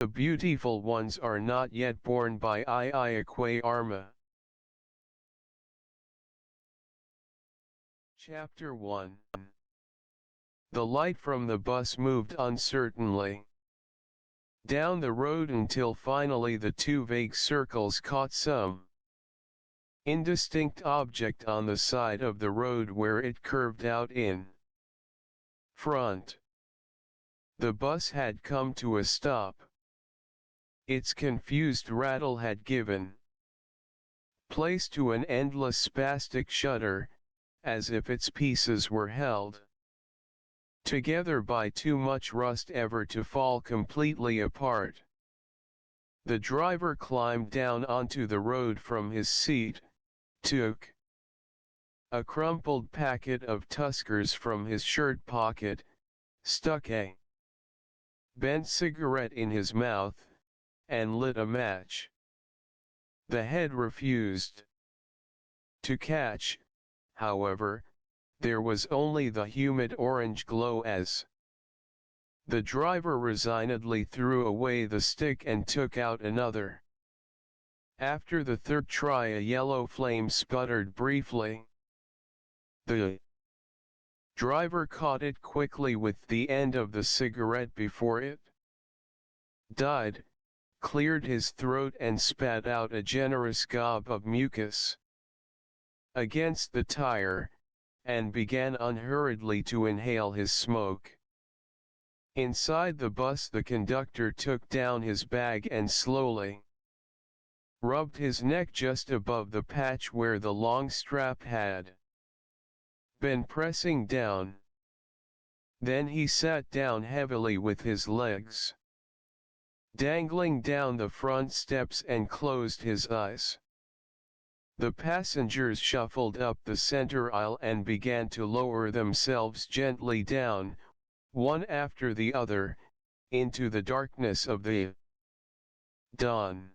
The beautiful ones are not yet born by Akwei Armah. Chapter 1. The light from the bus moved uncertainly down the road until finally the two vague circles caught some indistinct object on the side of the road where it curved out in front. The bus had come to a stop. Its confused rattle had given place to an endless spastic shudder, as if its pieces were held together by too much rust ever to fall completely apart. The driver climbed down onto the road from his seat, took a crumpled packet of Tuskers from his shirt pocket, stuck a bent cigarette in his mouth, and lit a match. The head refused to catch, however. There was only the humid orange glow as the driver resignedly threw away the stick and took out another. After the third try, a yellow flame sputtered briefly. The driver caught it quickly with the end of the cigarette before it died, cleared his throat and spat out a generous gob of mucus against the tire, and began unhurriedly to inhale his smoke. Inside the bus, the conductor took down his bag and slowly rubbed his neck just above the patch where the long strap had been pressing down. Then he sat down heavily with his legs dangling down the front steps and closed his eyes. The passengers shuffled up the center aisle and began to lower themselves gently down, one after the other, into the darkness of the dawn.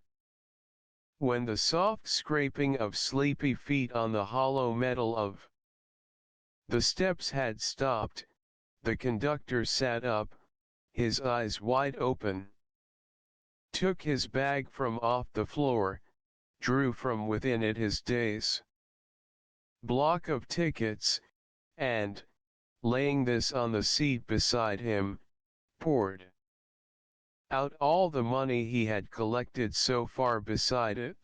When the soft scraping of sleepy feet on the hollow metal of the steps had stopped, the conductor sat up, his eyes wide open, took his bag from off the floor, drew from within it his day's block of tickets, and, laying this on the seat beside him, poured out all the money he had collected so far beside it.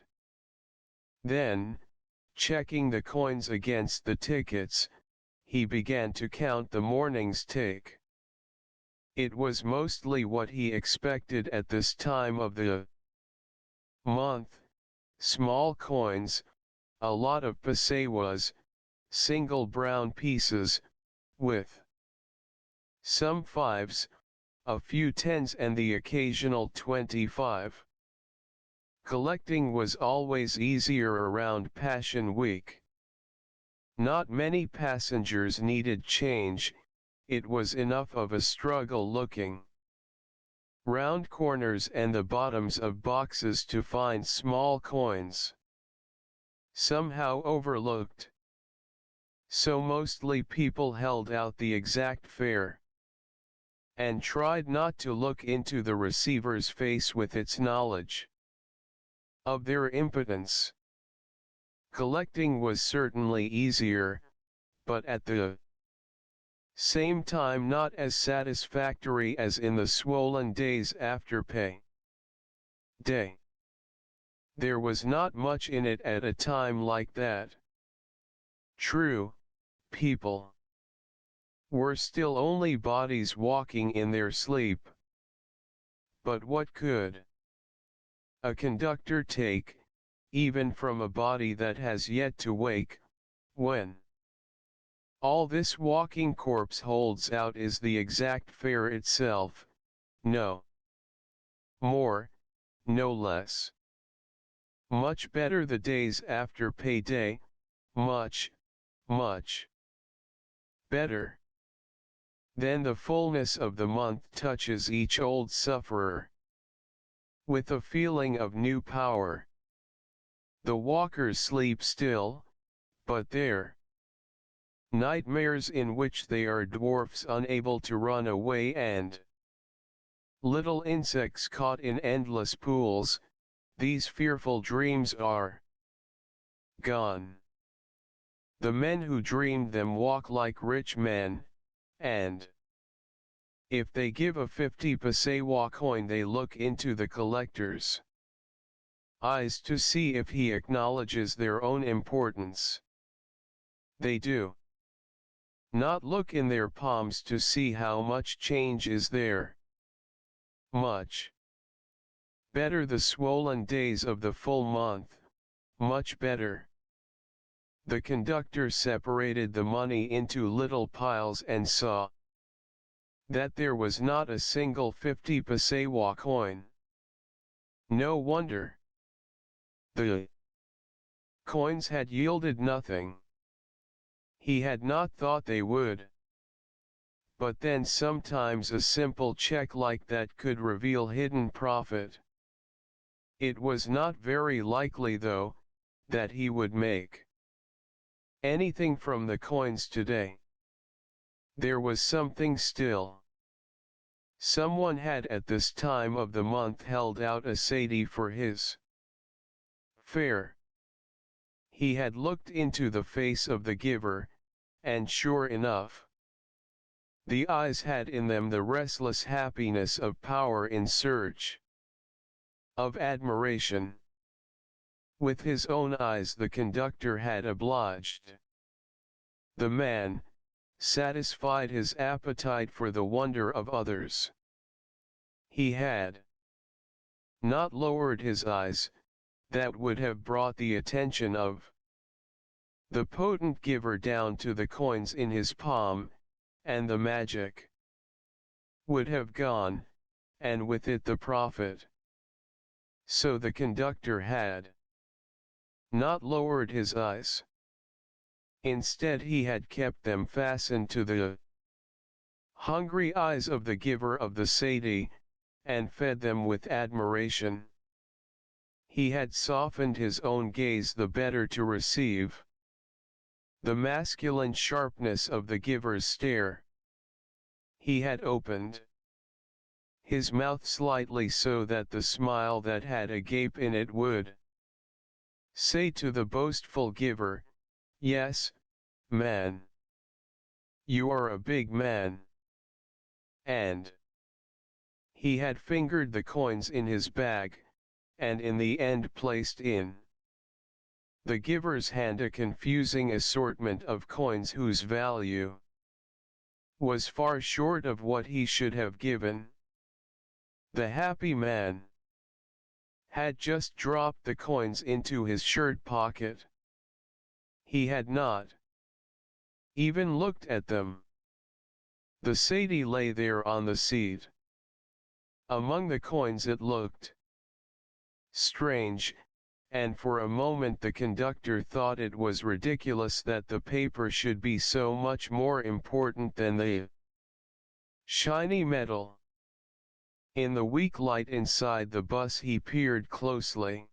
Then, checking the coins against the tickets, he began to count the morning's take. It was mostly what he expected at this time of the month: small coins, a lot of pasewas, single brown pieces, with some fives, a few tens and the occasional 25. Collecting was always easier around Passion Week. Not many passengers needed change. It was enough of a struggle looking round corners and the bottoms of boxes to find small coins somehow overlooked. So mostly people held out the exact fare and tried not to look into the receiver's face with its knowledge of their impotence. Collecting was certainly easier, but at the same time not as satisfactory as in the swollen days after pay day. There was not much in it at a time like that. True, people were still only bodies walking in their sleep. But what could a conductor take, even from a body that has yet to wake, when all this walking corpse holds out is the exact fare itself, no more, no less. Much better the days after payday, much, much better. Then the fullness of the month touches each old sufferer with a feeling of new power. The walkers sleep still, but their nightmares in which they are dwarfs unable to run away and Little insects caught in endless pools, these fearful dreams are gone. The men who dreamed them walk like rich men, and if they give a 50 pasewa coin they look into the collector's eyes to see if he acknowledges their own importance. They do not look in their palms to see how much change is there. Much better the swollen days of the full month, much better. The conductor separated the money into little piles and saw that there was not a single 50 pasewa coin. No wonder. The coins had yielded nothing. He had not thought they would. But then sometimes a simple check like that could reveal hidden profit. It was not very likely though, that he would make anything from the coins today. There was something still. Someone had at this time of the month held out a sadi for his fare. He had looked into the face of the giver, and sure enough, the eyes had in them the restless happiness of power in search of admiration. With his own eyes the conductor had obliged the man, satisfied his appetite for the wonder of others. He had not lowered his eyes, that would have brought the attention of the potent giver down to the coins in his palm, and the magic would have gone, and with it the profit. So the conductor had not lowered his eyes. Instead he had kept them fastened to the hungry eyes of the giver of the sadi, and fed them with admiration. He had softened his own gaze the better to receive the masculine sharpness of the giver's stare. He had opened his mouth slightly so that the smile that had a gape in it would say to the boastful giver, "Yes, man. You are a big man." And he had fingered the coins in his bag, and in the end placed in the giver's hand a confusing assortment of coins whose value was far short of what he should have given. The happy man had just dropped the coins into his shirt pocket. He had not even looked at them. The sadi lay there on the seat. Among the coins it looked strange, and for a moment the conductor thought it was ridiculous that the paper should be so much more important than the shiny metal. In the weak light inside the bus he peered closely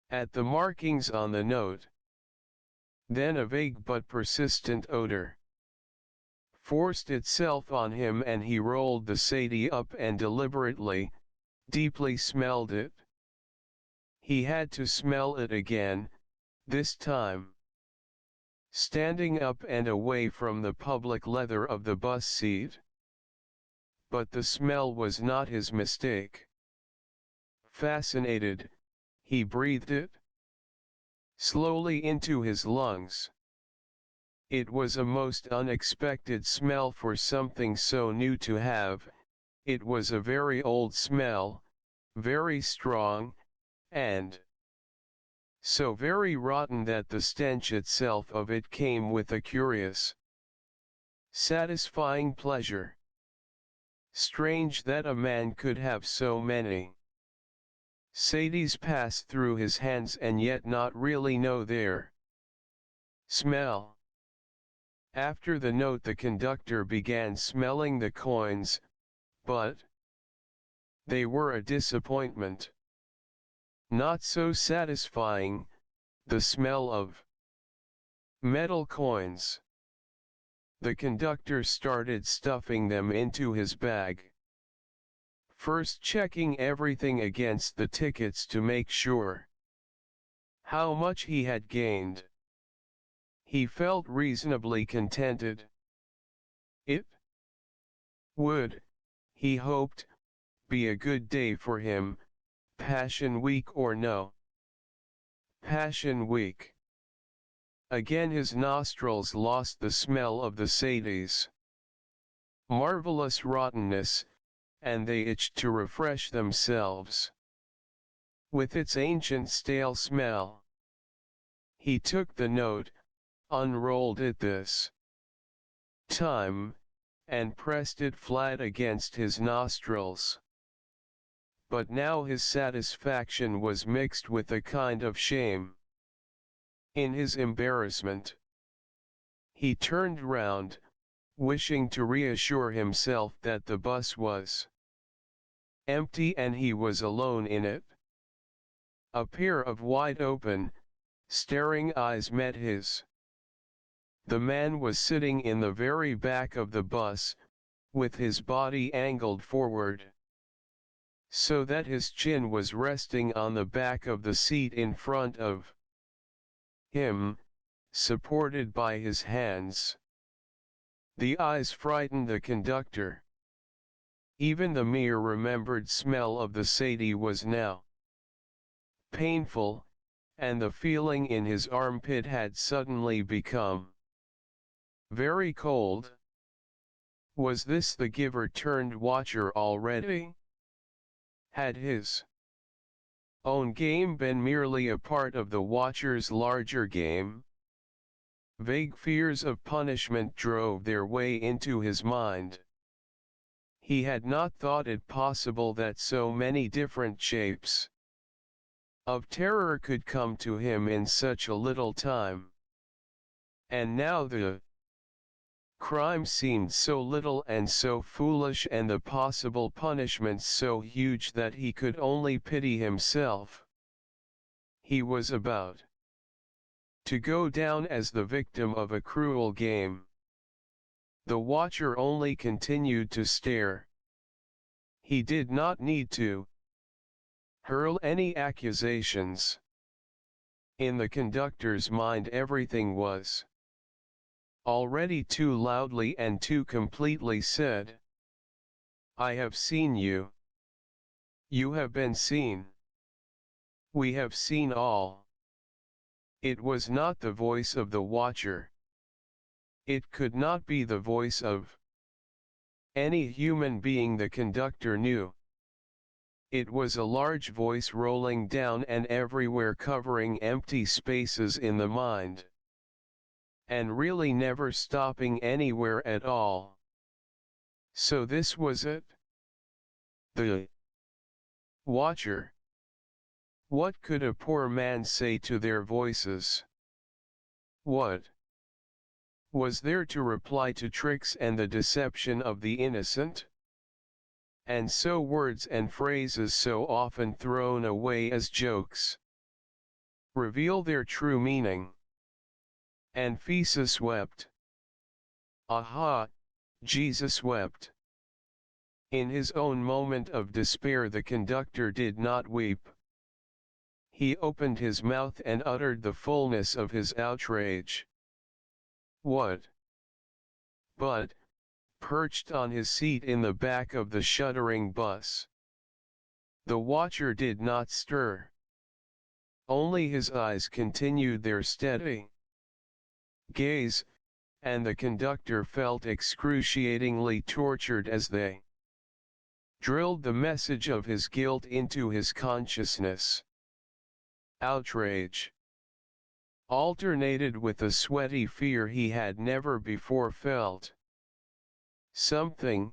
at the markings on the note. Then a vague but persistent odor forced itself on him and he rolled the sadi up and deliberately, deeply smelled it. He had to smell it again, this time standing up and away from the public leather of the bus seat. But the smell was not his mistake. Fascinated, he breathed it slowly into his lungs. It was a most unexpected smell for something so new to have. It was a very old smell, very strong, and so very rotten that the stench itself of it came with a curious, satisfying pleasure. Strange that a man could have so many sadis pass through his hands and yet not really know their smell. After the note the conductor began smelling the coins, but they were a disappointment. Not so satisfying, the smell of metal coins. The conductor started stuffing them into his bag. first checking everything against the tickets to make sure how much he had gained. He felt reasonably contented. It would, he hoped, be a good day for him, Passion Week or no. Passion Week. Again his nostrils lost the smell of the Sadie's marvelous rottenness, and they itched to refresh themselves with its ancient stale smell. He took the note, unrolled it this time, and pressed it flat against his nostrils. But now his satisfaction was mixed with a kind of shame. In his embarrassment, he turned round, wishing to reassure himself that the bus was empty and he was alone in it. A pair of wide-open, staring eyes met his. The man was sitting in the very back of the bus, with his body angled forward, so that his chin was resting on the back of the seat in front of him, supported by his hands. The eyes frightened the conductor. Even the mere remembered smell of the Sadie was now painful, and the feeling in his armpit had suddenly become very cold. Was this the giver-turned-watcher already? Had his own game been merely a part of the watcher's larger game? Vague fears of punishment drove their way into his mind. He had not thought it possible that so many different shapes of terror could come to him in such a little time. And now the crime seemed so little and so foolish, and the possible punishments so huge, that he could only pity himself. He was about to go down as the victim of a cruel game. The watcher only continued to stare. He did not need to hurl any accusations. In the conductor's mind everything was already too loudly and too completely said. I have seen you. You have been seen. We have seen all. It was not the voice of the watcher. It could not be the voice of any human being, the conductor knew. It was a large voice rolling down and everywhere, covering empty spaces in the mind, and really never stopping anywhere at all. So this was it? The watcher. What could a poor man say to their voices? What was there to reply to tricks and the deception of the innocent? And so words and phrases so often thrown away as jokes reveal their true meaning. And Jesus wept. Aha, Jesus wept. In his own moment of despair the conductor did not weep. He opened his mouth and uttered the fullness of his outrage. What? But, perched on his seat in the back of the shuddering bus, the watcher did not stir. Only his eyes continued their steady gaze, and the conductor felt excruciatingly tortured as they drilled the message of his guilt into his consciousness. Outrage alternated with a sweaty fear he had never before felt. Something,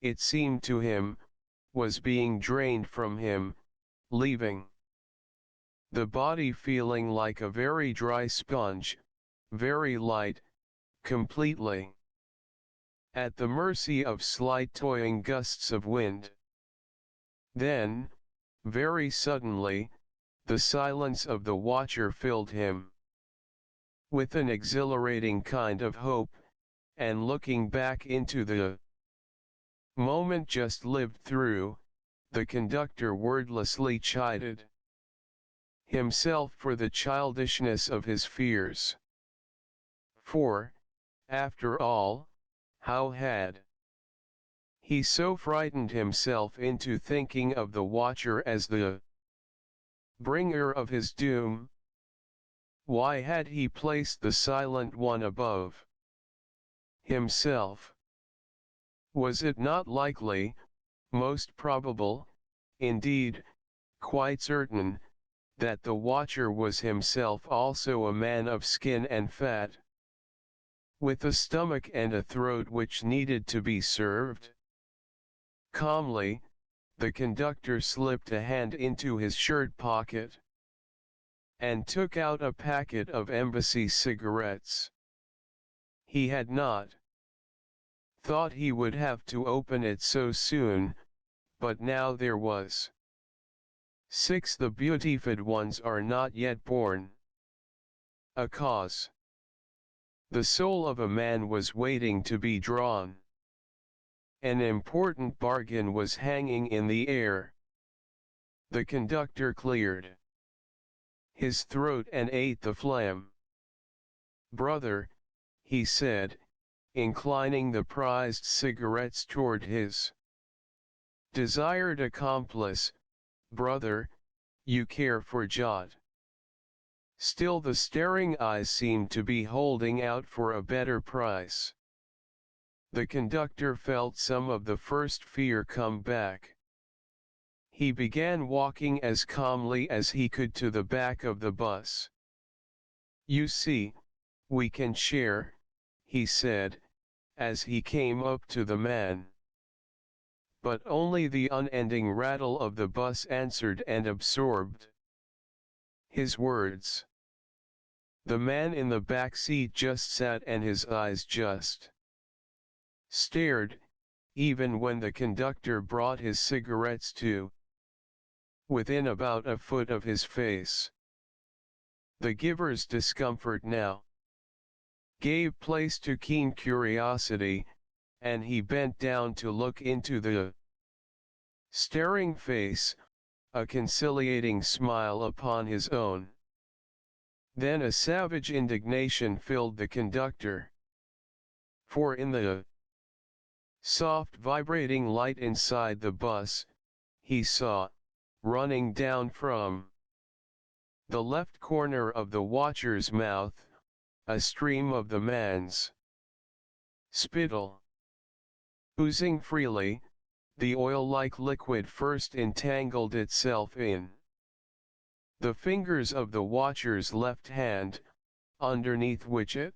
it seemed to him, was being drained from him, leaving the body feeling like a very dry sponge, very light, completely at the mercy of slight toying gusts of wind. Then, very suddenly, the silence of the watcher filled him with an exhilarating kind of hope, and looking back into the moment just lived through, the conductor wordlessly chided himself for the childishness of his fears. For, after all, how had he so frightened himself into thinking of the watcher as the bringer of his doom? Why had he placed the silent one above himself? Was it not likely, most probable, indeed, quite certain, that the watcher was himself also a man of skin and fat, with a stomach and a throat which needed to be served? Calmly, the conductor slipped a hand into his shirt pocket and took out a packet of embassy cigarettes. He had not thought he would have to open it so soon, but now there was. 6. The beautified ones are not yet born. A cause. The soul of a man was waiting to be drawn. An important bargain was hanging in the air. The conductor cleared his throat and ate the phlegm. "Brother," he said, inclining the prized cigarettes toward his desired accomplice, "brother, you care for Jot." Still the staring eyes seemed to be holding out for a better price. The conductor felt some of the first fear come back. He began walking as calmly as he could to the back of the bus. "You see, we can share," he said, as he came up to the man. But only the unending rattle of the bus answered and absorbed his words. The man in the back seat just sat and his eyes just stared, even when the conductor brought his cigarettes to within about a foot of his face. The giver's discomfort now gave place to keen curiosity, and he bent down to look into the staring face, a conciliating smile upon his own. Then a savage indignation filled the conductor. For in the soft vibrating light inside the bus, he saw, running down from the left corner of the watcher's mouth, a stream of the man's spittle. Oozing freely, the oil-like liquid first entangled itself in the fingers of the watcher's left hand, underneath which it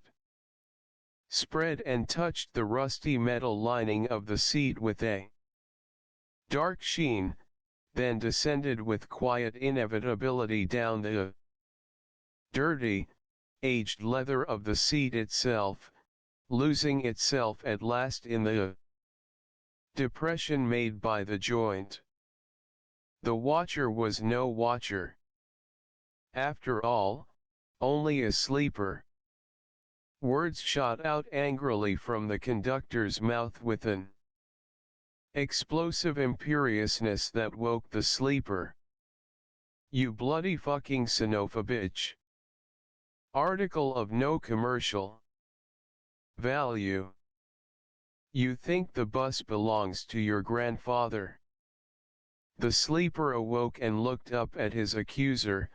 spread and touched the rusty metal lining of the seat with a dark sheen, then descended with quiet inevitability down the dirty, aged leather of the seat itself, losing itself at last in the depression made by the joint. The watcher was no watcher. After all, only a sleeper. Words shot out angrily from the conductor's mouth with an explosive imperiousness that woke the sleeper. "You bloody fucking son-of-a bitch. Article of no commercial value. You think the bus belongs to your grandfather?" The sleeper awoke and looked up at his accuser,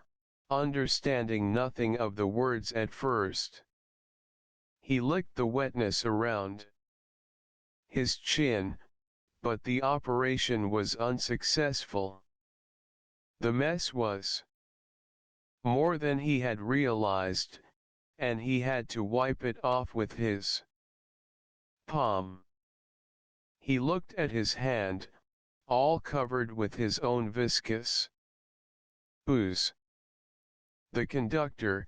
understanding nothing of the words at first. He licked the wetness around his chin, but the operation was unsuccessful. The mess was more than he had realized, and he had to wipe it off with his palm. He looked at his hand, all covered with his own viscous ooze. The conductor,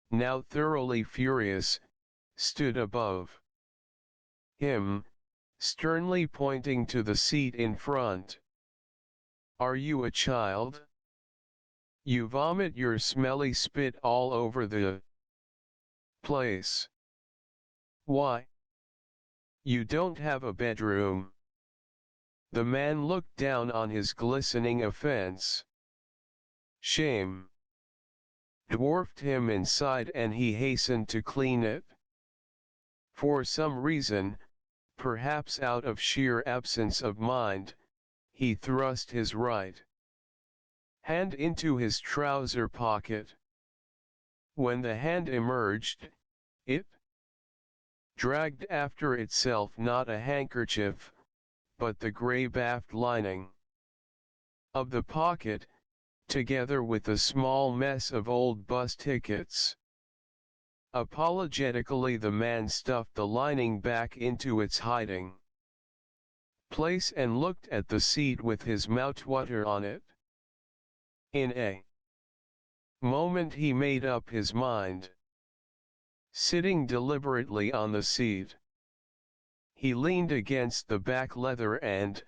now thoroughly furious, stood above him, sternly pointing to the seat in front. "Are you a child? You vomit your smelly spit all over the place. Why? You don't have a bedroom. The man looked down on his glistening offense. Shame dwarfed him inside and he hastened to clean it. For some reason, perhaps out of sheer absence of mind, he thrust his right hand into his trouser pocket. When the hand emerged, it dragged after itself not a handkerchief, but the grey baft lining of the pocket, together with a small mess of old bus tickets. Apologetically the man stuffed the lining back into its hiding place and looked at the seat with his mouthwater on it. In a moment he made up his mind. Sitting deliberately on the seat, he leaned against the back leather and,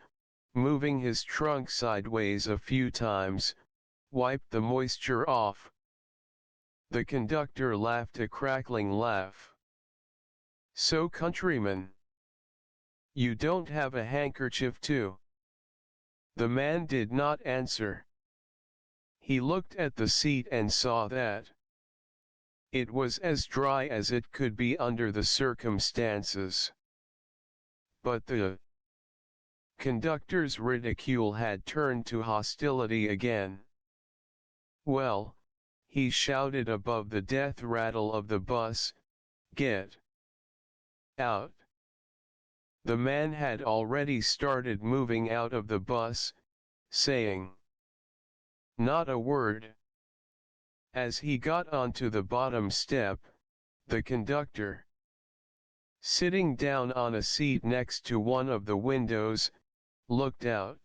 moving his trunk sideways a few times, wiped the moisture off. The conductor laughed a crackling laugh. "So, countryman, you don't have a handkerchief too?" The man did not answer. He looked at the seat and saw that it was as dry as it could be under the circumstances. But the conductor's ridicule had turned to hostility again. "Well," he shouted above the death rattle of the bus, "get out." The man had already started moving out of the bus, saying not a word. As he got onto the bottom step, the conductor, sitting down on a seat next to one of the windows, looked out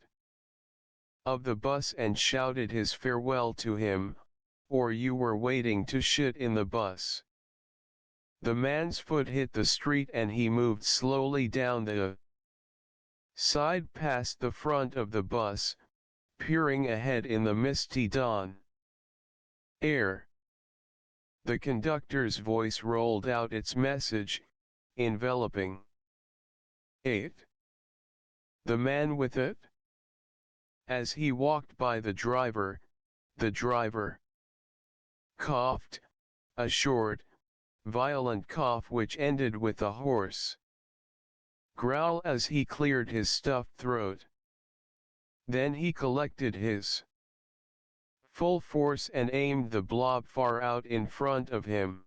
of the bus and shouted his farewell to him, "Or you were waiting to shit in the bus." The man's foot hit the street and he moved slowly down the side past the front of the bus, peering ahead in the misty dawn. "Air." The conductor's voice rolled out its message, enveloping. "8." The man with it? As he walked by the driver coughed, a short, violent cough which ended with a hoarse growl as he cleared his stuffed throat. Then he collected his full force and aimed the blob far out in front of him.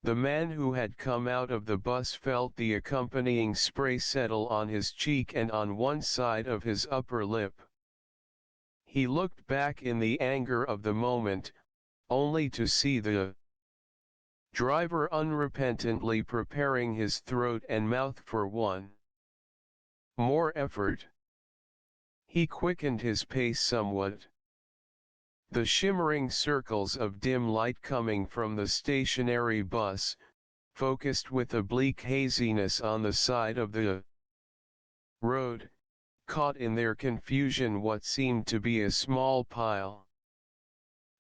The man who had come out of the bus felt the accompanying spray settle on his cheek and on one side of his upper lip. He looked back in the anger of the moment, only to see the driver unrepentantly preparing his throat and mouth for one more effort. He quickened his pace somewhat. The shimmering circles of dim light coming from the stationary bus, focused with a bleak haziness on the side of the road, caught in their confusion what seemed to be a small pile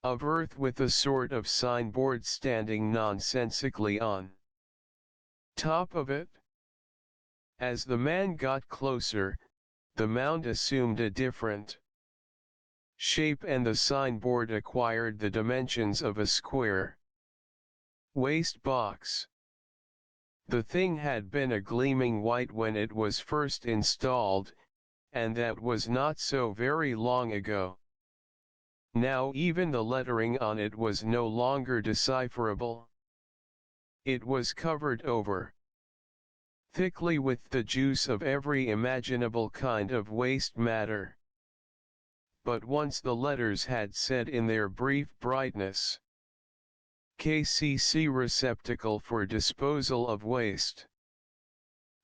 of earth with a sort of signboard standing nonsensically on top of it. As the man got closer, the mound assumed a different shape and the signboard acquired the dimensions of a square waste box. The thing had been a gleaming white when it was first installed, and that was not so very long ago. Now even the lettering on it was no longer decipherable. It was covered over thickly with the juice of every imaginable kind of waste matter. But once the letters had said in their brief brightness, "KCC Receptacle for Disposal of Waste,"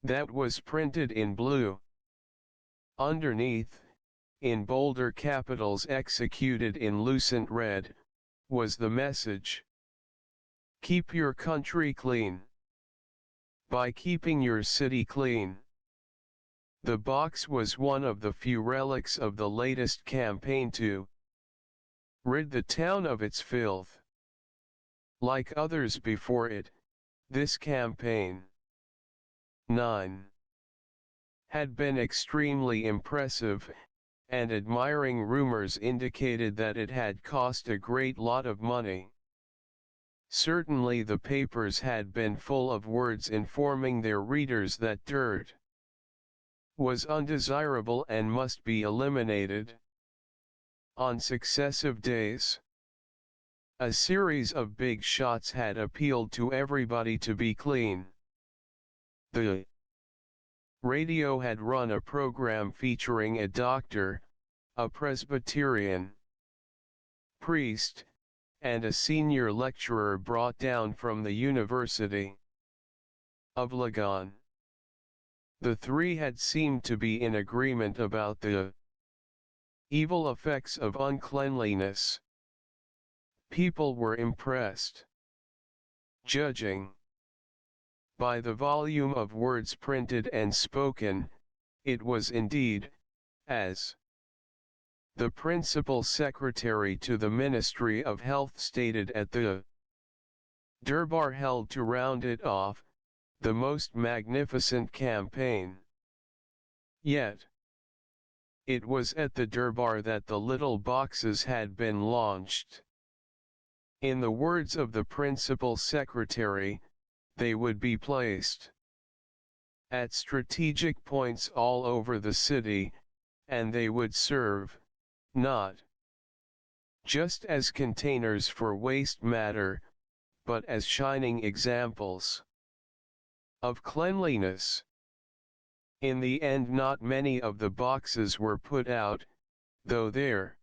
that was printed in blue. Underneath, in bolder capitals executed in lucent red, was the message: "Keep your country clean by keeping your city clean." The box was one of the few relics of the latest campaign to rid the town of its filth. Like others before it, this campaign 9 had been extremely impressive, and admiring rumors indicated that it had cost a great lot of money. Certainly the papers had been full of words informing their readers that dirt was undesirable and must be eliminated. On successive days, a series of big shots had appealed to everybody to be clean. The radio had run a program featuring a doctor, a Presbyterian priest, and a senior lecturer brought down from the University of Legon. The three had seemed to be in agreement about the evil effects of uncleanliness. People were impressed. Judging by the volume of words printed and spoken, it was indeed, as the principal secretary to the Ministry of Health stated at the Durbar held to round it off, the most magnificent campaign. Yet, it was at the Durbar that the little boxes had been launched. In the words of the principal secretary, they would be placed at strategic points all over the city, and they would serve, not just as containers for waste matter, but as shining examples of cleanliness. In the end, not many of the boxes were put out, though there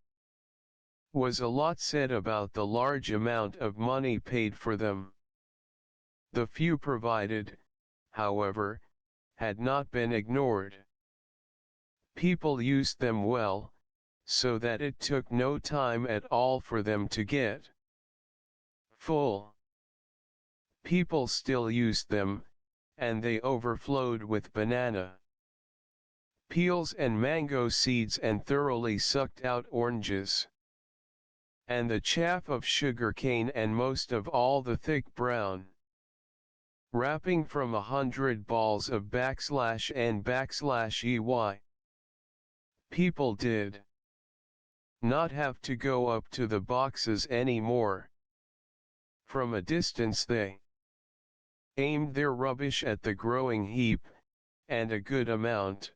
was a lot said about the large amount of money paid for them. The few provided, however, had not been ignored. People used them well, so that it took no time at all for them to get full. People still used them, and they overflowed with banana peels and mango seeds and thoroughly sucked out oranges, and the chaff of sugar cane, and most of all the thick brown wrapping from 100 balls of /N/EY. People did not have to go up to the boxes anymore. From a distance they aimed their rubbish at the growing heap, and a good amount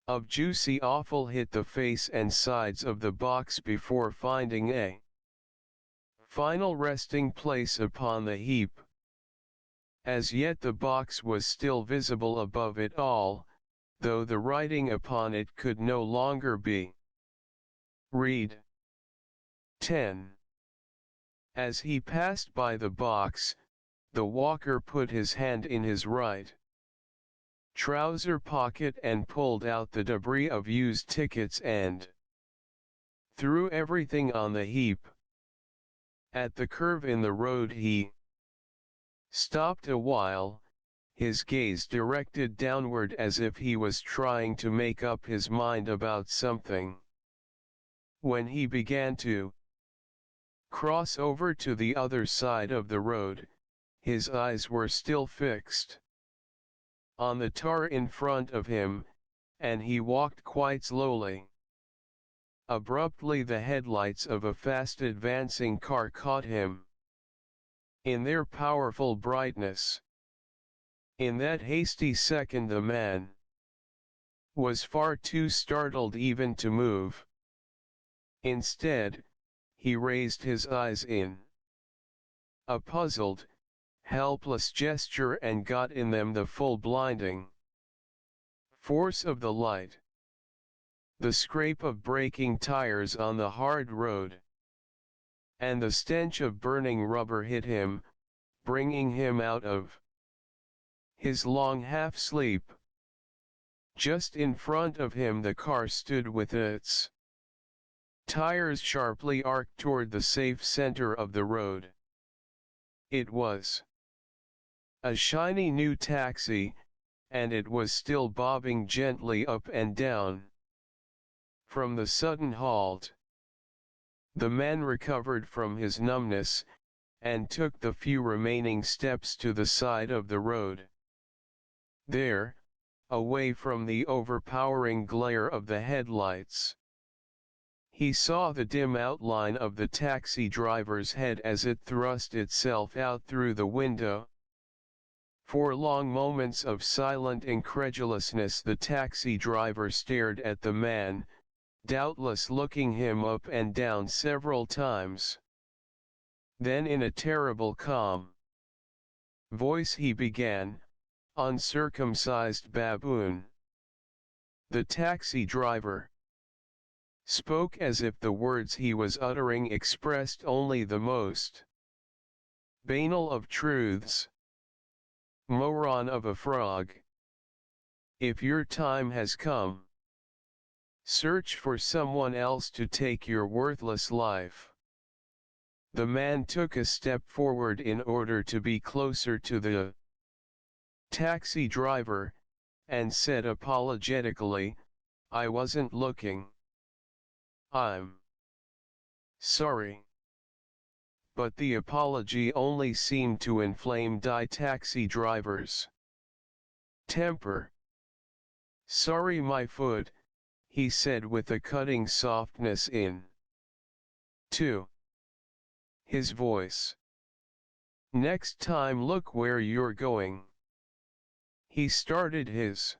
of juicy offal hit the face and sides of the box before finding a final resting place upon the heap. As yet the box was still visible above it all, though the writing upon it could no longer be read. 10. As he passed by the box, the walker put his hand in his right trouser pocket and pulled out the debris of used tickets and threw everything on the heap. At the curve in the road he stopped a while, his gaze directed downward as if he was trying to make up his mind about something. When he began to cross over to the other side of the road, his eyes were still fixed on the tar in front of him, and he walked quite slowly. Abruptly the headlights of a fast advancing car caught him in their powerful brightness. In that hasty second the man was far too startled even to move. Instead, he raised his eyes in a puzzled, helpless gesture and got in them the full blinding force of the light. The scrape of braking tires on the hard road and the stench of burning rubber hit him, bringing him out of his long half-sleep. Just in front of him the car stood with its tires sharply arced toward the safe center of the road. It was a shiny new taxi, and it was still bobbing gently up and down. From the sudden halt, the man recovered from his numbness, and took the few remaining steps to the side of the road. There, away from the overpowering glare of the headlights. He saw the dim outline of the taxi driver's head as it thrust itself out through the window. For long moments of silent incredulousness the taxi driver stared at the man, doubtless looking him up and down several times. Then in a terrible calm voice he began, "Uncircumcised baboon." The taxi driver spoke as if the words he was uttering expressed only the most banal of truths. "Moron of a frog. If your time has come, search for someone else to take your worthless life." The man took a step forward in order to be closer to the taxi driver, and said apologetically, "I wasn't looking. I'm sorry." But the apology only seemed to inflame the taxi driver's temper. "Sorry, my foot," he said with a cutting softness in his voice. "Next time look where you're going." He started his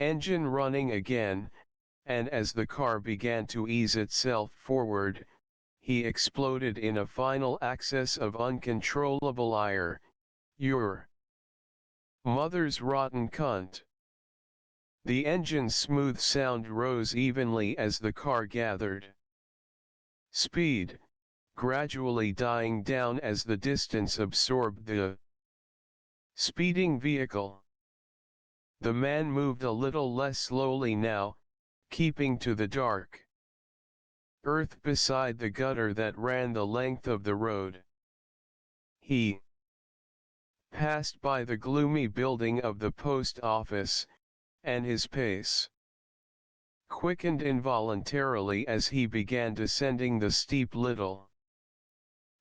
engine running again, and as the car began to ease itself forward, he exploded in a final access of uncontrollable ire. "Your mother's rotten cunt." The engine's smooth sound rose evenly as the car gathered speed, gradually dying down as the distance absorbed the speeding vehicle. The man moved a little less slowly now, keeping to the dark earth beside the gutter that ran the length of the road. He passed by the gloomy building of the post office, and his pace quickened involuntarily as he began descending the steep little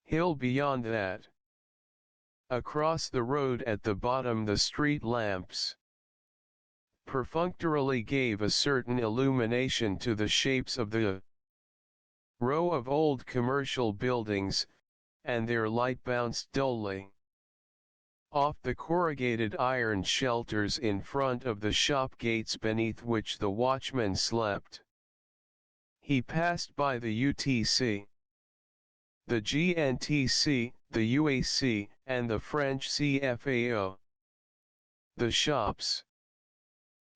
hill beyond that. Across the road at the bottom the street lamps perfunctorily gave a certain illumination to the shapes of the row of old commercial buildings, and their light bounced dully off the corrugated iron shelters in front of the shop gates beneath which the watchman slept. He passed by the UTC, the GNTC, the UAC, and the French CFAO. The shops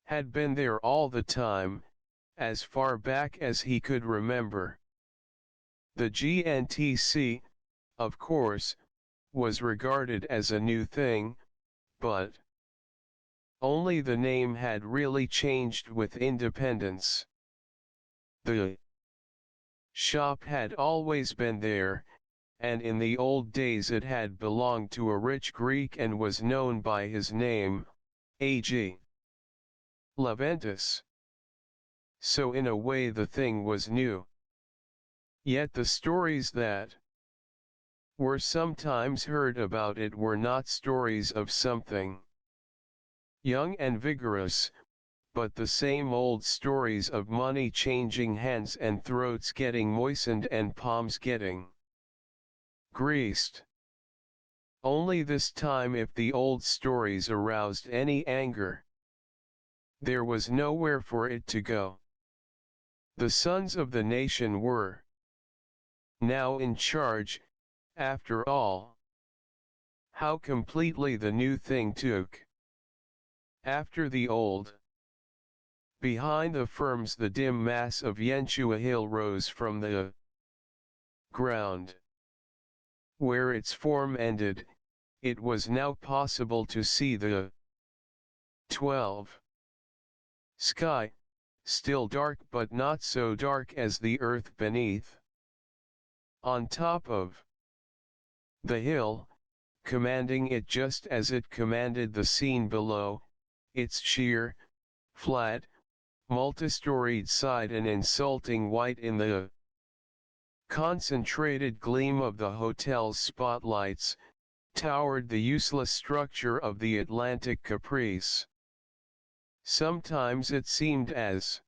had been there all the time, as far back as he could remember. The GNTC, of course, was regarded as a new thing, but only the name had really changed with independence. The shop had always been there, and in the old days it had belonged to a rich Greek and was known by his name, A.G. Leventis. So in a way the thing was new. Yet the stories that were sometimes heard about it were not stories of something young and vigorous, but the same old stories of money changing hands and throats getting moistened and palms getting greased. Only this time, if the old stories aroused any anger, there was nowhere for it to go. The sons of the nation were now in charge, after all. How completely the new thing took. After the old. Behind the firms the dim mass of Yenchua Hill rose from the ground. Where its form ended, it was now possible to see the 12 sky, still dark but not so dark as the earth beneath. On top of the hill, commanding it just as it commanded the scene below, its sheer, flat, multistoried side and insulting white in the concentrated gleam of the hotel's spotlights, towered the useless structure of the Atlantic Caprice. Sometimes it seemed as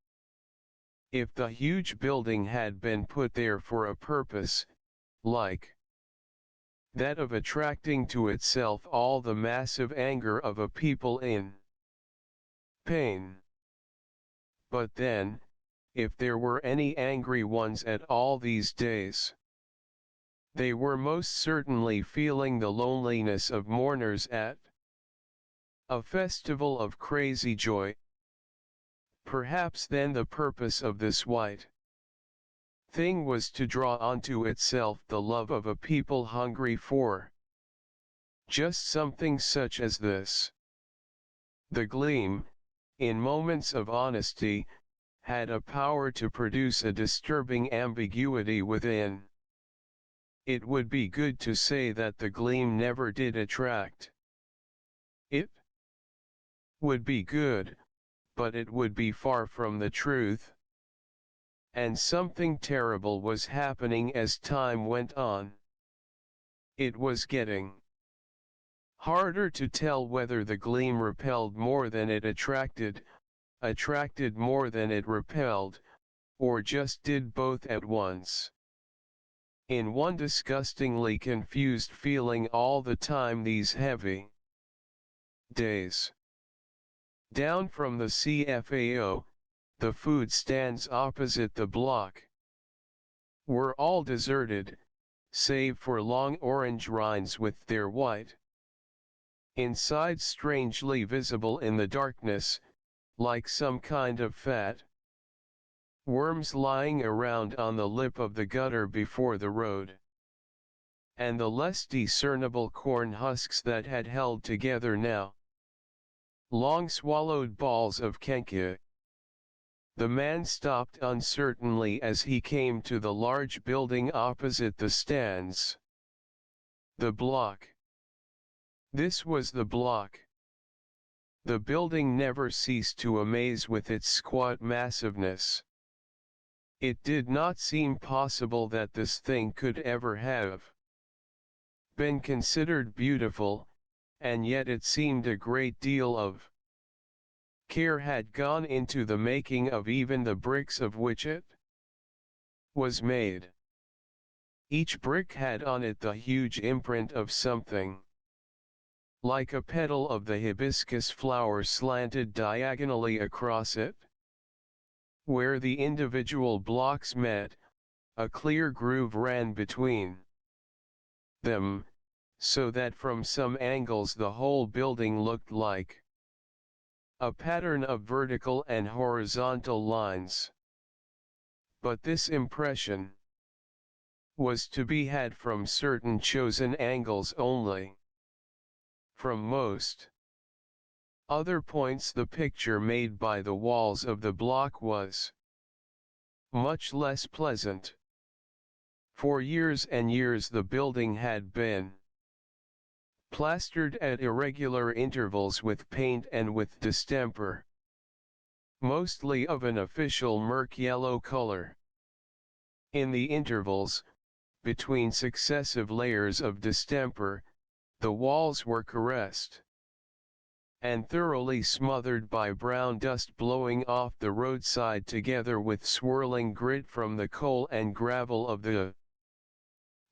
if the huge building had been put there for a purpose, like that of attracting to itself all the massive anger of a people in pain. But then, if there were any angry ones at all these days, they were most certainly feeling the loneliness of mourners at a festival of crazy joy. Perhaps then the purpose of this white thing was to draw onto itself the love of a people hungry for just something such as this. The gleam, in moments of honesty, had a power to produce a disturbing ambiguity within. It would be good to say that the gleam never did attract. It would be good, but it would be far from the truth. And something terrible was happening as time went on. It was getting harder to tell whether the gleam repelled more than it attracted more than it repelled, or just did both at once. In one disgustingly confused feeling all the time these heavy days. Down from the CFAO, the food stands opposite the block were all deserted, save for long orange rinds with their white insides strangely visible in the darkness, like some kind of fat worms lying around on the lip of the gutter before the road. And the less discernible corn husks that had held together now. Long swallowed balls of kenke. The man stopped uncertainly as he came to the large building opposite the stands. The block. This was the block. The building never ceased to amaze with its squat massiveness. It did not seem possible that this thing could ever have been considered beautiful, and yet it seemed a great deal of care had gone into the making of even the bricks of which it was made. Each brick had on it the huge imprint of something like a petal of the hibiscus flower slanted diagonally across it. Where the individual blocks met, a clear groove ran between them, so that from some angles the whole building looked like a pattern of vertical and horizontal lines. But this impression was to be had from certain chosen angles only. From most other points the picture made by the walls of the block was much less pleasant. For years and years the building had been plastered at irregular intervals with paint and with distemper, mostly of an official murk yellow color. In the intervals, between successive layers of distemper, the walls were caressed and thoroughly smothered by brown dust blowing off the roadside together with swirling grit from the coal and gravel of the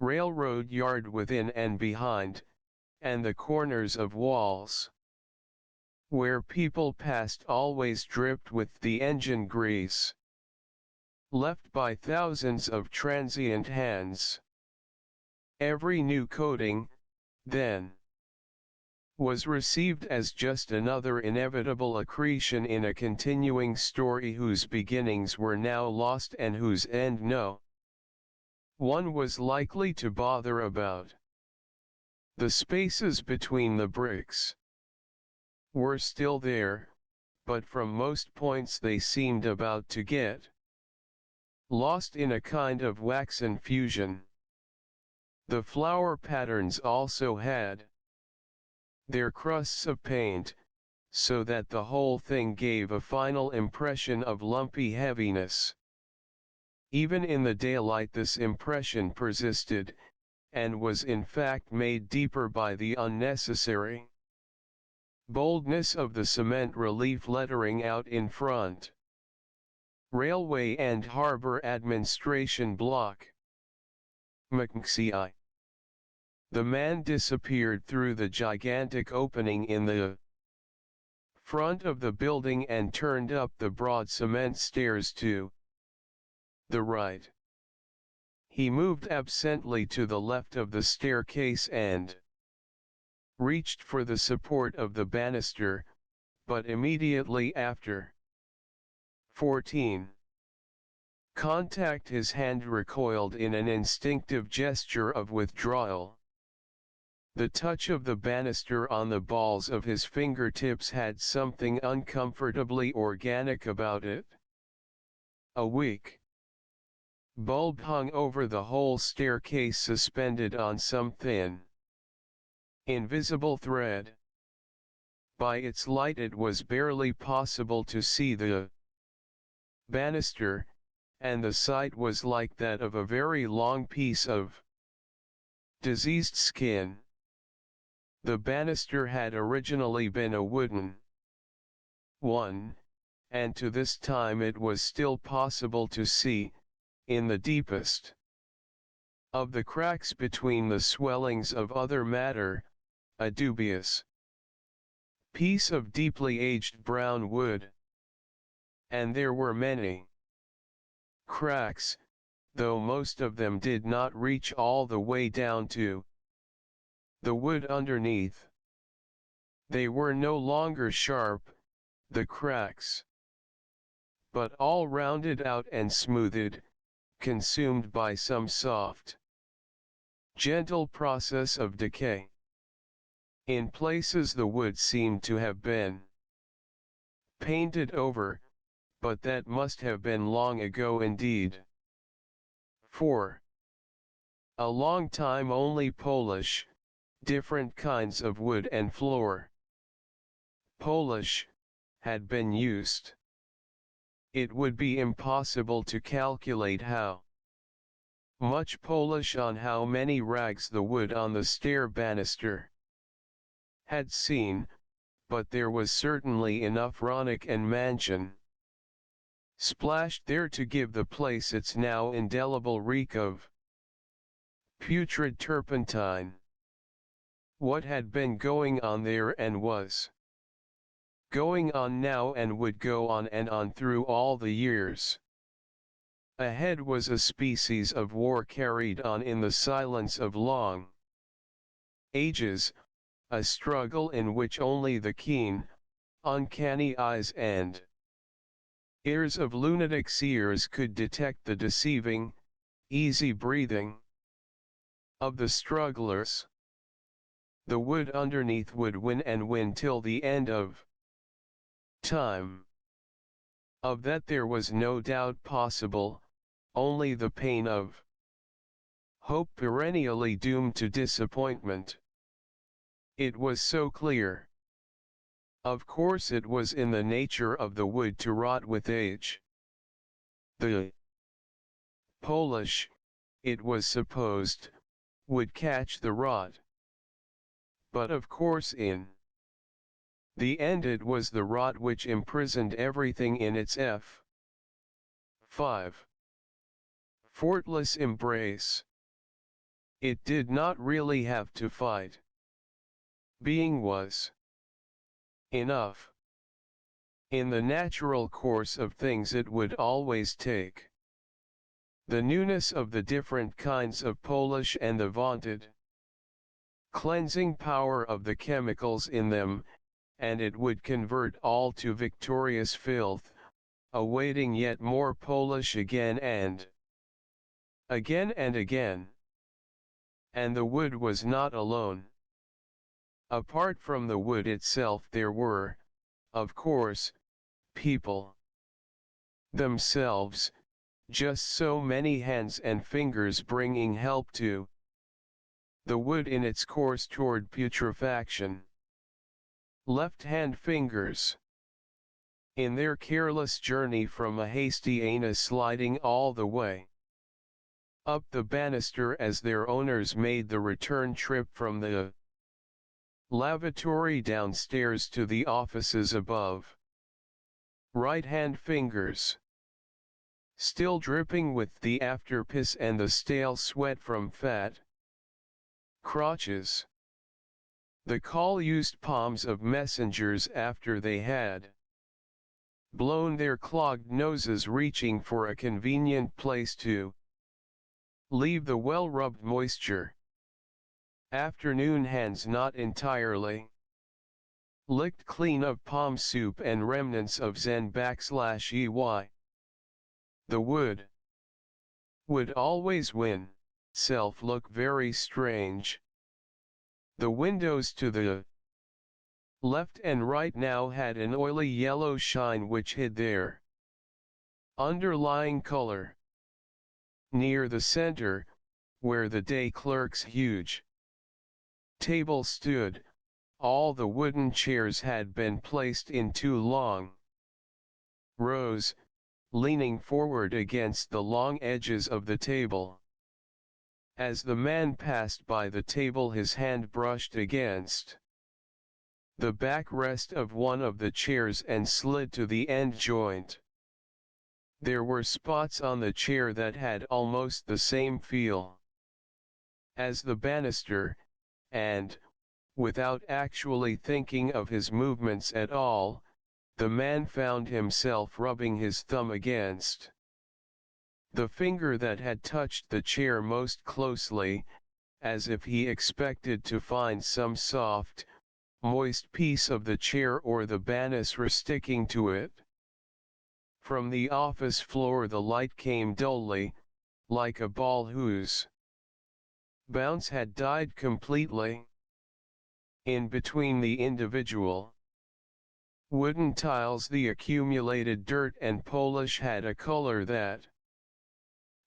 railroad yard within and behind, and the corners of walls where people passed always dripped with the engine grease left by thousands of transient hands. Every new coating, then, was received as just another inevitable accretion in a continuing story whose beginnings were now lost and whose end no one was likely to bother about. The spaces between the bricks were still there, but from most points they seemed about to get lost in a kind of waxen fusion. The flower patterns also had their crusts of paint, so that the whole thing gave a final impression of lumpy heaviness. Even in the daylight this impression persisted, and was in fact made deeper by the unnecessary Boldness of the cement relief lettering out in front. Railway and Harbor Administration Block. McNXI. The man disappeared through the gigantic opening in the front of the building and turned up the broad cement stairs to the right. He moved absently to the left of the staircase and reached for the support of the banister, but immediately after 14. Contact, his hand recoiled in an instinctive gesture of withdrawal. The touch of the banister on the balls of his fingertips had something uncomfortably organic about it. A weak bulb hung over the whole staircase, suspended on some thin, invisible thread. By its light it was barely possible to see the banister, and the sight was like that of a very long piece of diseased skin. The banister had originally been a wooden one, and to this time it was still possible to see, in the deepest of the cracks between the swellings of other matter, a dubious piece of deeply aged brown wood. And there were many cracks, though most of them did not reach all the way down to the wood underneath. They were no longer sharp, the cracks, but all rounded out and smoothed, consumed by some soft, gentle process of decay. In places the wood seemed to have been painted over, but that must have been long ago indeed. For a long time only Polish, different kinds of wood and floor, Polish, had been used. It would be impossible to calculate how much Polish on how many rags the wood on the stair banister had seen, but there was certainly enough Ronick and Mansion splashed there to give the place its now indelible reek of putrid turpentine. What had been going on there and was going on now and would go on and on through all the years ahead was a species of war carried on in the silence of long ages, a struggle in which only the keen, uncanny eyes and ears of lunatic seers could detect the deceiving, easy breathing of the strugglers. The wood underneath would win and win till the end of time. Of that there was no doubt possible, only the pain of hope perennially doomed to disappointment. It was so clear. Of course it was in the nature of the wood to rot with age. The Polish, it was supposed, would catch the rot. But of course in the end it was the rot which imprisoned everything in its 5. Fortless embrace. It did not really have to fight. Being was enough. In the natural course of things it would always take the newness of the different kinds of Polish and the vaunted cleansing power of the chemicals in them, and it would convert all to victorious filth, awaiting yet more Polish again and again and again. And the wood was not alone. Apart from the wood itself there were, of course, people themselves, just so many hands and fingers bringing help to the wood in its course toward putrefaction. Left-hand fingers, in their careless journey from a hasty anus, sliding all the way up the banister as their owners made the return trip from the Lavatory downstairs to the offices above. Right hand fingers. Still dripping with the afterpiss and the stale sweat from fat. Crotches. The call used palms of messengers after they had blown their clogged noses reaching for a convenient place to leave the well-rubbed moisture. Afternoon hands not entirely licked clean of palm soup and remnants of Zen/EY. The would always win, self look very strange. The windows to the left and right now had an oily yellow shine which hid their underlying color. Near the center, where the day clerk's huge table stood, all the wooden chairs had been placed in 2 long rows, leaning forward against the long edges of the table. As the man passed by the table his hand brushed against the backrest of one of the chairs and slid to the end joint. There were spots on the chair that had almost the same feel as the banister, and, without actually thinking of his movements at all, the man found himself rubbing his thumb against the finger that had touched the chair most closely, as if he expected to find some soft, moist piece of the chair or the banister sticking to it. From the office floor the light came dully, like a ball whose bounce had died completely. In between the individual wooden tiles the accumulated dirt and polish had a color that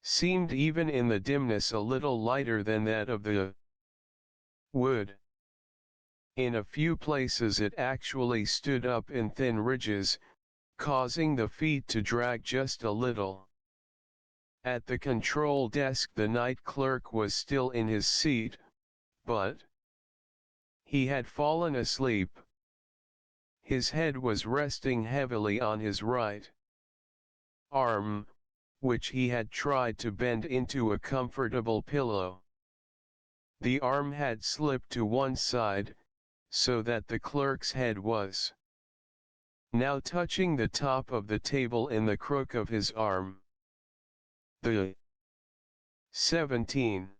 seemed even in the dimness a little lighter than that of the wood. In a few places it actually stood up in thin ridges, causing the feet to drag just a little. At the control desk the night clerk was still in his seat, but he had fallen asleep. His head was resting heavily on his right arm, which he had tried to bend into a comfortable pillow. The arm had slipped to one side, so that the clerk's head was now touching the top of the table in the crook of his arm. The 17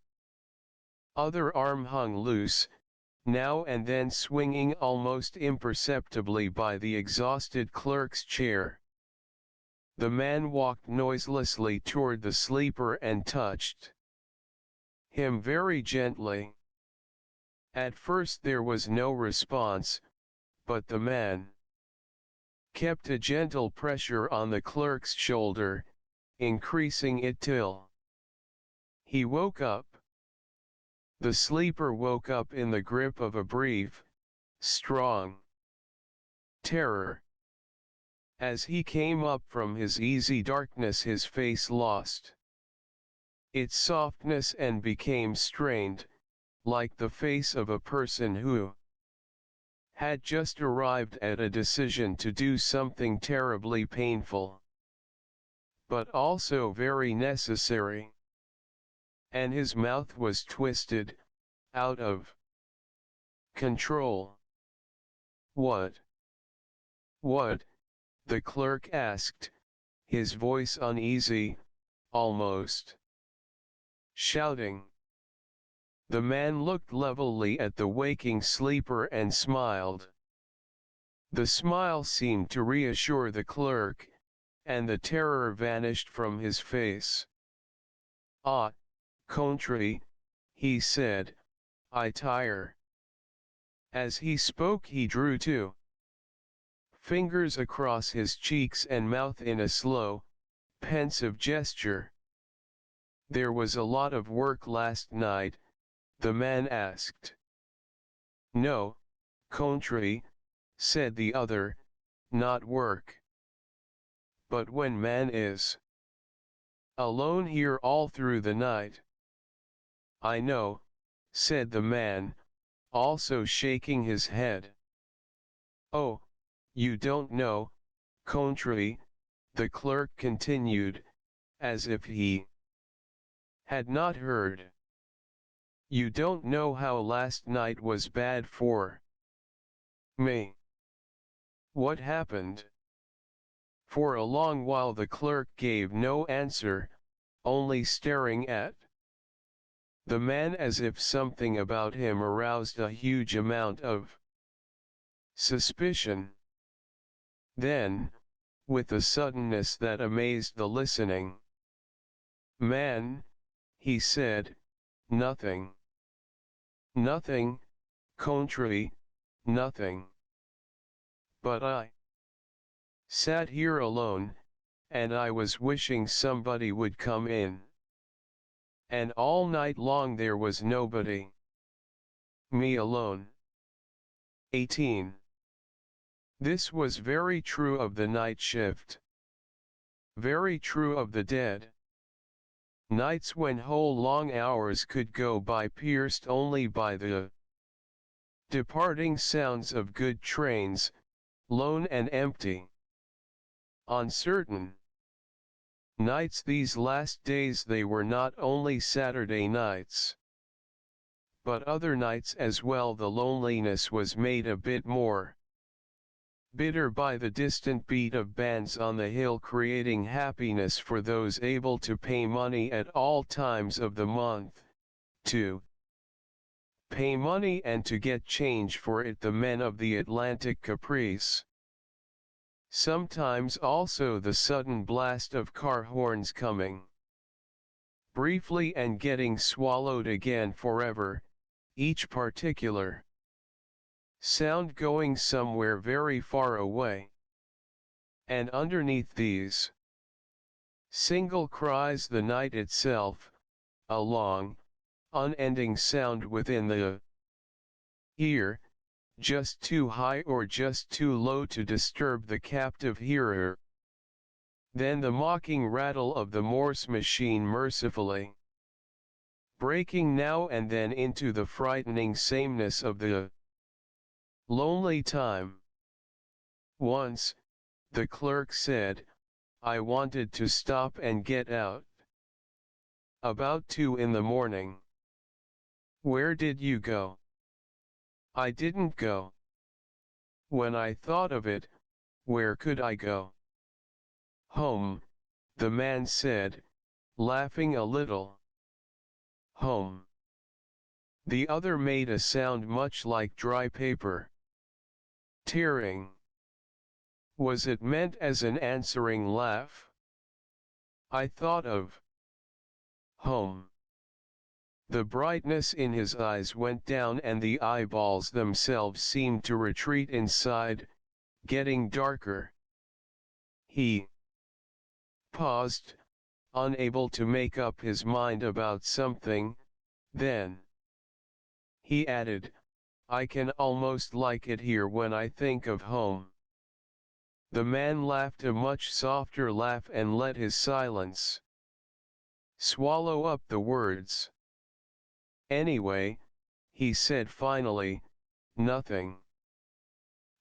other arm hung loose, now and then swinging almost imperceptibly by the exhausted clerk's chair. The man walked noiselessly toward the sleeper and touched him very gently. At first there was no response, but the man kept a gentle pressure on the clerk's shoulder, increasing it till he woke up. The sleeper woke up in the grip of a brief, strong terror. As he came up from his easy darkness his face lost its softness and became strained, like the face of a person who had just arrived at a decision to do something terribly painful, but also very necessary. And his mouth was twisted, out of control. What? What? The clerk asked, his voice uneasy, almost shouting. The man looked levelly at the waking sleeper and smiled. The smile seemed to reassure the clerk, and the terror vanished from his face. "Ah, contrary," he said, "I tire." As he spoke he drew 2 fingers across his cheeks and mouth in a slow, pensive gesture. "There was a lot of work last night?" the man asked. "No, contrary," said the other, "not work. But when man is alone here all through the night." "I know," said the man, also shaking his head. "Oh, you don't know, Country," the clerk continued, as if he had not heard. "You don't know how last night was bad for me." "What happened?" For a long while the clerk gave no answer, only staring at the man as if something about him aroused a huge amount of suspicion. Then, with a suddenness that amazed the listening man, he said, "Nothing. Nothing, Country, nothing. But I sat here alone, and I was wishing somebody would come in. And all night long there was nobody. Me alone." 18. This was very true of the night shift. Very true of the dead nights when whole long hours could go by pierced only by the departing sounds of good trains, lone and empty. On certain nights these last days they were not only Saturday nights, but other nights as well. The loneliness was made a bit more bitter by the distant beat of bands on the hill, creating happiness for those able to pay money at all times of the month, to pay money and to get change for it, the men of the Atlantic caprice. Sometimes also the sudden blast of car horns coming briefly and getting swallowed again forever, each particular sound going somewhere very far away. And underneath these single cries the night itself, a long, unending sound within the ear, just too high or just too low to disturb the captive hearer. Then the mocking rattle of the Morse machine mercifully breaking now and then into the frightening sameness of the lonely time. Once, the clerk said, I wanted to stop and get out. About 2 in the morning. Where did you go? I didn't go. When I thought of it, where could I go? Home, the man said, laughing a little. Home. The other made a sound much like dry paper tearing. Was it meant as an answering laugh? I thought of home. The brightness in his eyes went down and the eyeballs themselves seemed to retreat inside, getting darker. He paused, unable to make up his mind about something, then he added, I can almost like it here when I think of home. The man laughed a much softer laugh and let his silence swallow up the words. Anyway, he said finally, nothing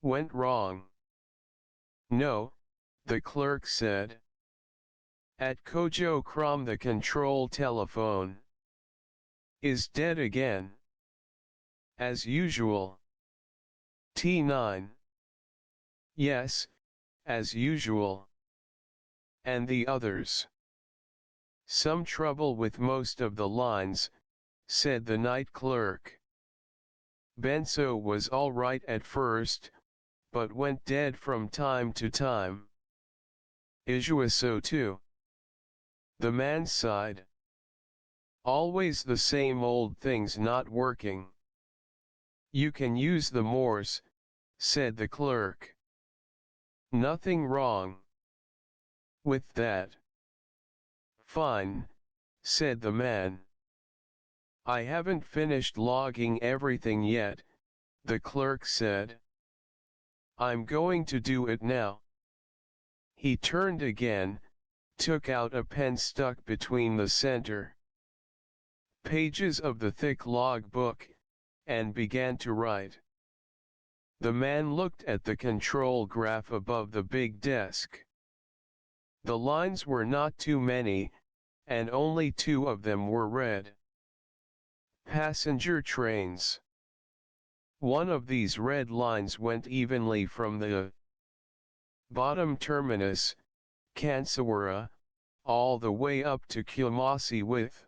went wrong. No, the clerk said. At Kojo Krom the control telephone is dead again. As usual. T9. Yes, as usual. And the others. Some trouble with most of the lines, said the night clerk. Benso was all right at first, but went dead from time to time. Ijua so too. The man sighed. Always the same old things not working. You can use the Morse, said the clerk. Nothing wrong with that. Fine, said the man. I haven't finished logging everything yet, the clerk said. I'm going to do it now. He turned again, took out a pen stuck between the center pages of the thick log book, and began to write. The man looked at the control graph above the big desk. The lines were not too many, and only 2 of them were red. Passenger trains. One of these red lines went evenly from the bottom terminus, Kansawara, all the way up to Kumasi with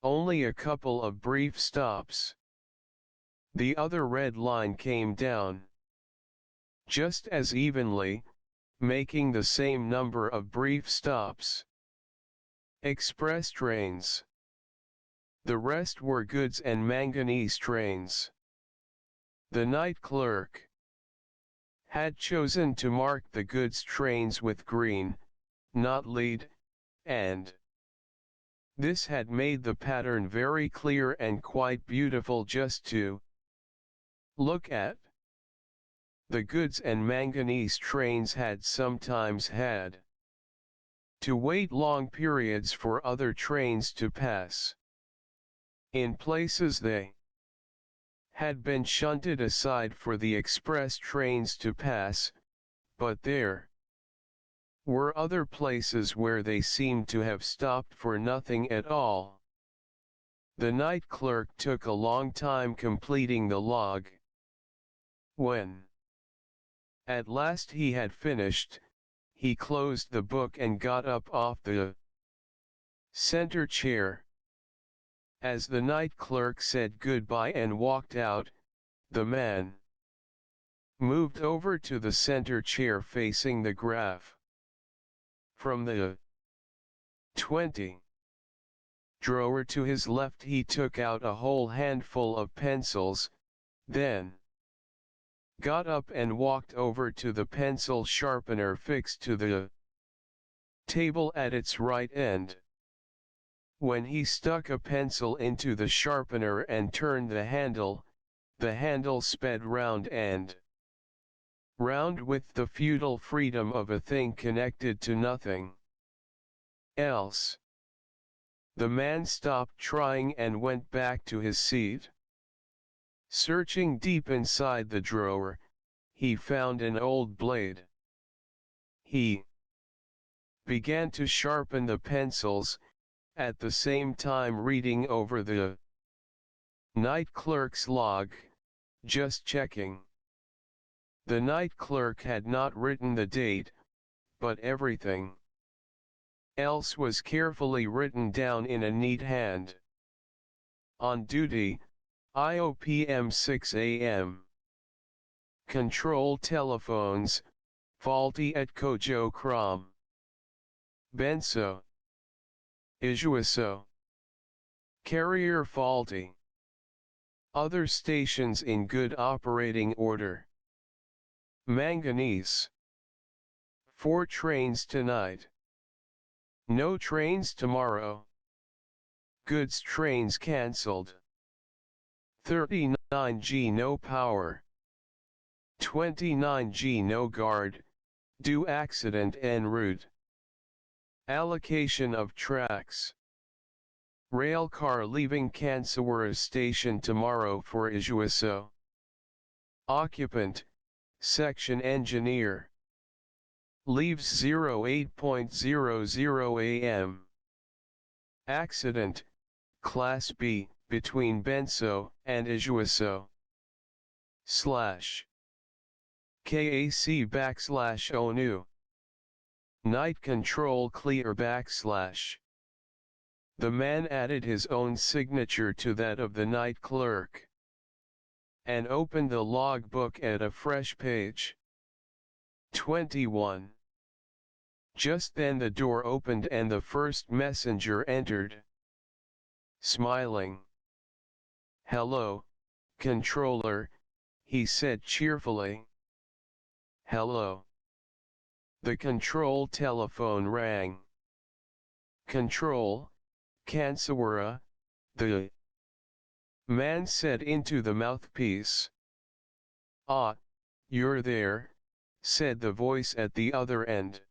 only a couple of brief stops. The other red line came down just as evenly, making the same number of brief stops. Express trains. The rest were goods and manganese trains. The night clerk had chosen to mark the goods trains with green, not lead, and this had made the pattern very clear and quite beautiful just to look at. The goods and manganese trains had sometimes had to wait long periods for other trains to pass. In places they had been shunted aside for the express trains to pass, but there were other places where they seemed to have stopped for nothing at all. The night clerk took a long time completing the log. When at last he had finished, he closed the book and got up off the center chair. As the night clerk said goodbye and walked out, the man moved over to the center chair facing the graph. From the 20 drawer to his left he took out a whole handful of pencils, then got up and walked over to the pencil sharpener fixed to the table at its right end. When he stuck a pencil into the sharpener and turned the handle sped round and round with the futile freedom of a thing connected to nothing else. The man stopped trying and went back to his seat. Searching deep inside the drawer, he found an old blade. He began to sharpen the pencils, at the same time reading over the night clerk's log, just checking. The night clerk had not written the date, but everything else was carefully written down in a neat hand. On duty, IOPM 6 a.m. Control telephones, faulty at Kojo Kram. Benso. Ijuaso. Carrier faulty. Other stations in good operating order. Manganese. 4 trains tonight. No trains tomorrow. Goods trains cancelled. 39G no power. 29G no guard, due accident en route. Allocation of tracks. Rail car leaving Kansawara station tomorrow for Ijuaso. Occupant, section engineer. Leaves 08:00 am. Accident, Class B, between Benso and Ijuaso. /KAC/ONU. Night control clear /. The man added his own signature to that of the night clerk and opened the log book at a fresh page. 21. Just then the door opened and the first messenger entered. Smiling. "Hello, controller," he said cheerfully. "Hello." The control telephone rang. "Control, Kansawara," the man said into the mouthpiece. "Ah, you're there," said the voice at the other end.